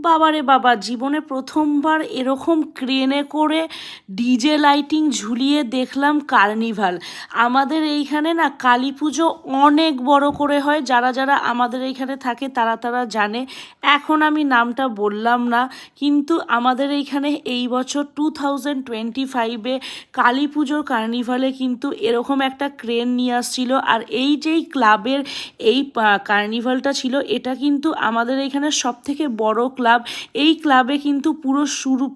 বাবারে বাবা, জীবনে প্রথমবার এরকম ক্রেনে করে ডিজে লাইটিং ঝুলিয়ে দেখলাম কার্নিভাল। আমাদের এইখানে না কালী পুজো অনেক বড় করে হয়, যারা যারা আমাদের এইখানে থাকে তারা তারা জানে। এখন আমি নামটা বললাম না, কিন্তু আমাদের এইখানে এই বছর 2025-এ কালী পুজোর কার্নিভালে কিন্তু এরকম একটা ক্রেন নিয়ে আসছিল। আর এই যেই ক্লাবের এই কার্নিভালটা ছিল, এটা কিন্তু আমাদের এইখানে সব থেকে বড় ক্লাব। এই ক্লাবে কিন্তু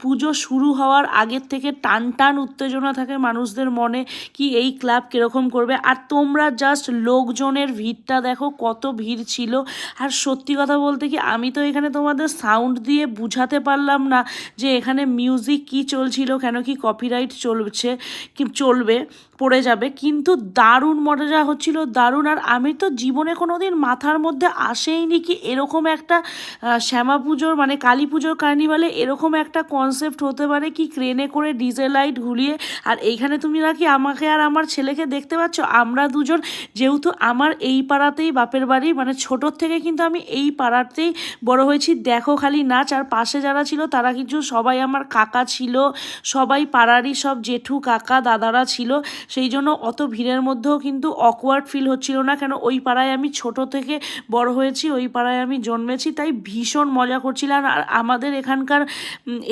পুজো শুরু হওয়ার আগের থেকে টান টান উত্তেজনা থাকে মানুষদের মনে, কি এই ক্লাব কীরকম করবে। আর তোমরা জাস্ট লোকজনের ভিড়টা দেখো, কত ভিড় ছিল। আর সত্যি কথা বলতে কি, আমি তো এখানে তোমাদের সাউন্ড দিয়ে বুঝাতে পারলাম না যে এখানে মিউজিক কি চলছিল, কেন কি কপিরাইট চলবে, পড়ে যাবে, কিন্তু দারুণ মজা হচ্ছিল, দারুণ। আর আমি তো জীবনে কোনো দিন মাথার মধ্যে আসেইনি কি এরকম একটা শ্যামা পুজোর মানে কালী পুজোর কার্নিভালে এরকম একটা কনসেপ্ট হতে পারে, কি ক্রেনে করে ডিজে লাইট ঘুরিয়ে। আর এইখানে তুমি নাকি আমাকে আর আমার ছেলেকে দেখতে পাচ্ছ, আমরা দুজন যেহেতু আমার এই পাড়াতেই বাপের বাড়ি, মানে ছোটোর থেকে কিন্তু আমি এই পাড়াতেই বড় হয়েছি। দেখো খালি নাচ। আর পাশে যারা ছিল তারা কিছু সবাই আমার কাকা ছিল, সবাই পাড়ারই সব জেঠু কাকা দাদারা ছিল। সেই জন্য অত ভিড়ের মধ্যেও কিন্তু অকওয়ার্ড ফিল হচ্ছিল না, কেন ওই পাড়ায় আমি ছোট থেকে বড় হয়েছি, ওই পাড়ায় আমি জন্মেছি, তাই ভীষণ মজা করছিলাম। আর আমাদের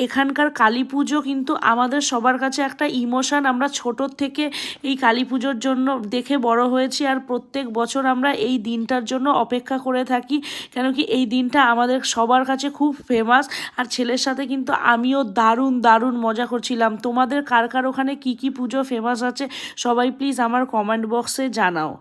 এখানকার কালী পুজো কিন্তু আমাদের সবার কাছে একটা ইমোশান। আমরা ছোটোর থেকে এই কালী পুজোর জন্য দেখে বড় হয়েছি, আর প্রত্যেক বছর আমরা এই দিনটার জন্য অপেক্ষা করে থাকি, কেন কি এই দিনটা আমাদের সবার কাছে খুব ফেমাস। আর ছেলের সাথে কিন্তু আমিও দারুণ দারুণ মজা করছিলাম। তোমাদের কার কার ওখানে কী কী পুজো ফেমাস আছে সবাই প্লিজ আমার কমেন্ট বক্সে জানাও।